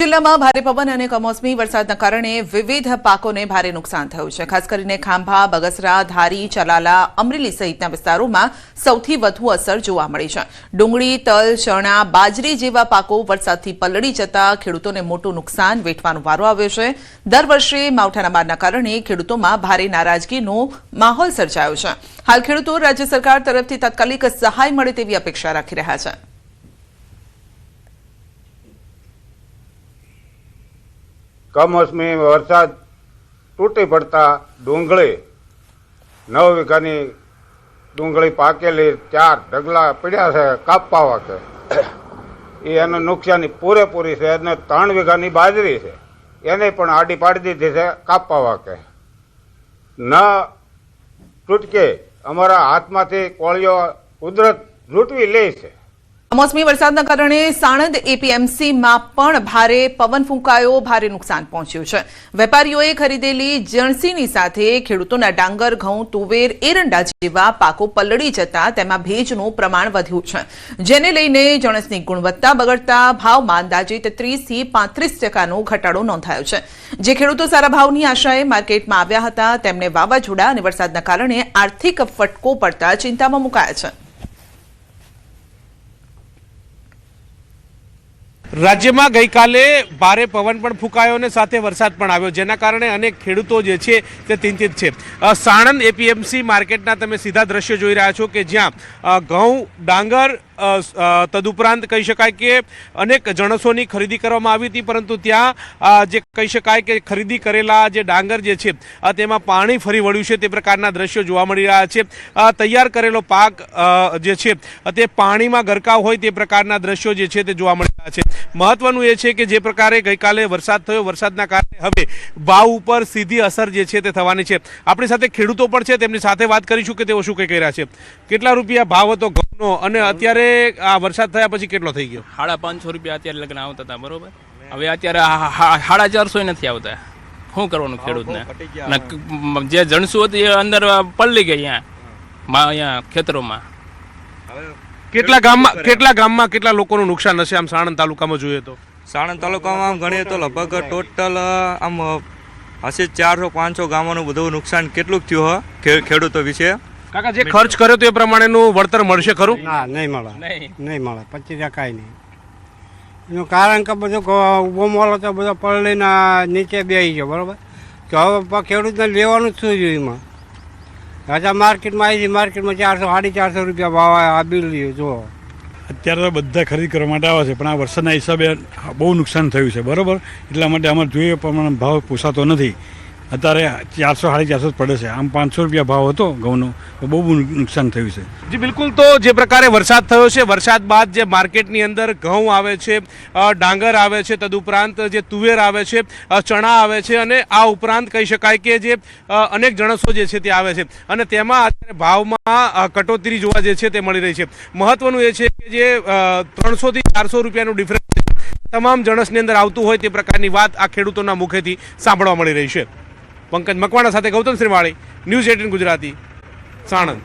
જિલ્લામાં ભારે પવન અને કમોસમી વરસાદના કારણે વિવિધ પાકોને ભારે નુકસાન થયું છે। ખાસ કરીને ખાંભા, બગસરા, ધારી, ચલાલા, અમરેલી સહિતના વિસ્તારોમાં સૌથી વધુ અસર જોવા મળી છે। ડુંગળી, તલ, ચણા, બાજરી જેવા પાકો વરસાદથી પલળી જતા ખેડૂતોને મોટું નુકસાન વેઠવાનો વારો આવ્યો છે। દર વર્ષે માવઠાના મારના કારણે ખેડૂતોમાં ભારે નારાજગીનો માહોલ સર્જાયો છે। હાલ ખેડૂતો રાજ્ય સરકાર તરફથી તાત્કાલિક સહાય મળે તેવી અપેક્ષા રાખી રહ્યા છે। કમોસમી વરસાદ તૂટી પડતા ડુંગળી 9 વીઘાની ડુંગળી પાકેલી 4 ઢગલા પડ્યા છે કાપવા વાકે એનું નુકસાની પૂરેપૂરી છે। અને 3 વીઘાની બાજરી છે એને પણ આડી પાડી દીધી છે કાપવા વાકે ન તૂટકે અમારા હાથમાંથી કોળીઓ કુદરત લૂંટવી લે છે। કમોસમી વરસાદના કારણે સાણંદ એપીએમસીમાં પણ ભારે પવન ફૂંકાયો, ભારે નુકસાન પહોંચ્યું છે। વેપારીઓએ ખરીદેલી જણસીની સાથે ખેડૂતોના ડાંગર, ઘઉં, તુવેર, એરંડા જેવા પાકો પલળી જતા તેમાં ભેજનું પ્રમાણ વધ્યું છે, જેને લઈને જણસની ગુણવત્તા બગડતા ભાવમાં અંદાજિત 30 થી 35% ઘટાડો નોંધાયો છે। જે ખેડૂતો સારા ભાવની આશાએ માર્કેટમાં આવ્યા હતા તેમને વાવાઝોડા અને વરસાદના કારણે આર્થિક ફટકો પડતા ચિંતામાં મુકાયા છે। રાજ્યમાં ગઈકાલે ભારે પવન પણ ફૂંકાયો અને સાથે વરસાદ પણ આવ્યો, જેના કારણે અનેક ખેડૂતો જે છે તે ચિંતિત છે। સાણંદ એપીએમસી માર્કેટના તમે સીધા દ્રશ્યો જોઈ રહ્યા છો કે જ્યાં ઘઉં, ડાંગર, તદુપરાંત કહી શકાય કે અનેક જણસોની ખરીદી કરવામાં આવી હતી, પરંતુ ત્યાં જે કહી શકાય કે ખરીદી કરેલા જે ડાંગર જે છે તેમાં પાણી ફરી વળ્યું છે તે પ્રકારના દ્રશ્યો જોવા મળી રહ્યા છે। તૈયાર કરેલો પાક જે છે તે પાણીમાં ગરકાવ હોય તે પ્રકારના દ્રશ્યો જે છે તે જોવા મળી રહ્યા છે। મહત્વનું એ છે કે જે પ્રકારે ગઈકાલે વરસાદ થયો, વરસાદના કારણે હવે ભાવ ઉપર સીધી અસર જે છે તે થવાની છે। આપણી સાથે ખેડૂતો પણ છે, તેમની સાથે વાત કરીશું કે તેઓ શું કહી રહ્યા છે। કેટલા રૂપિયા ભાવ હતો ઘઉંનો અને અત્યારે આ વરસાદ થયા પછી કેટલો થઈ ગયો? 550 રૂપિયા અત્યારે લગ્ન આવતા હતા, બરોબર? હવે અત્યારે 450 નથી આવતા। શું કરવાનું ખેડૂતને? જે જણસું હતું એ અંદર પલળી ગઈ અહીંયા ખેતરોમાં। કેટલા ગામમાં કેટલા લોકોનું નુકસાન હશે આમ સાણંદ તાલુકામાં જોઈએ તો? સાણંદ તાલુકામાં આમ ગણીએ તો લગભગ ટોટલ આમ હશે 400-500 ગામોનું બધું નુકસાન કેટલું થયું ખેડૂતો વિશે? કાકા, જે ખર્ચ કર્યો તો એ પ્રમાણેનું વળતર મળશે ખરું? ના, નહીં મળે, નહીં મળે, 25% નહીં। એનું કારણ કે બધું ઊભો મોલો તો બધો પલળીને નીચે બેસી ગયો, બરાબર? તો હવે ખેડૂતને લેવાનું જ શું જોઈએ એમાં? હજા માર્કેટમાં આવી છે, માર્કેટમાં 400-450 રૂપિયા ભાવ આ બિલ જુઓ। અત્યારે તો બધા ખરીદ કરવા માટે આવે છે, પણ આ વરસાદના હિસાબે બહુ નુકસાન થયું છે, બરાબર? એટલા માટે અમારે જોઈએ પ્રમાણે ભાવ પોસાતો નથી। અત્યારે 400-450 પડે છે, આમ 500 રૂપિયા ભાવ હતો ઘઉંનો, તો બહુ નુકસાન થયું છે। જી બિલકુલ, તો જે પ્રકારે વરસાદ થયો છે, વરસાદ બાદ જે માર્કેટની અંદર ઘઉં આવે છે, ડાંગર આવે છે, તદુપરાંત જે તુવેર આવે છે, ચણા આવે છે, અને આ ઉપરાંત કહી શકાય કે જે અનેક જણસો જે છે તે આવે છે, અને તેમાં અત્યારે ભાવમાં કટોતરી જોવા જે છે તે મળી રહી છે। મહત્વનું એ છે કે જે 300 થી 400 રૂપિયાનું ડિફરન્સ તમામ જણસની અંદર આવતું હોય તે પ્રકારની વાત આ ખેડૂતોના મુખેથી સાંભળવા મળી રહી છે। પંકજ મકવાણા સાથે ગૌતમ શ્રીવાળી, ન્યૂઝ 18 ગુજરાતી, સાણંદ।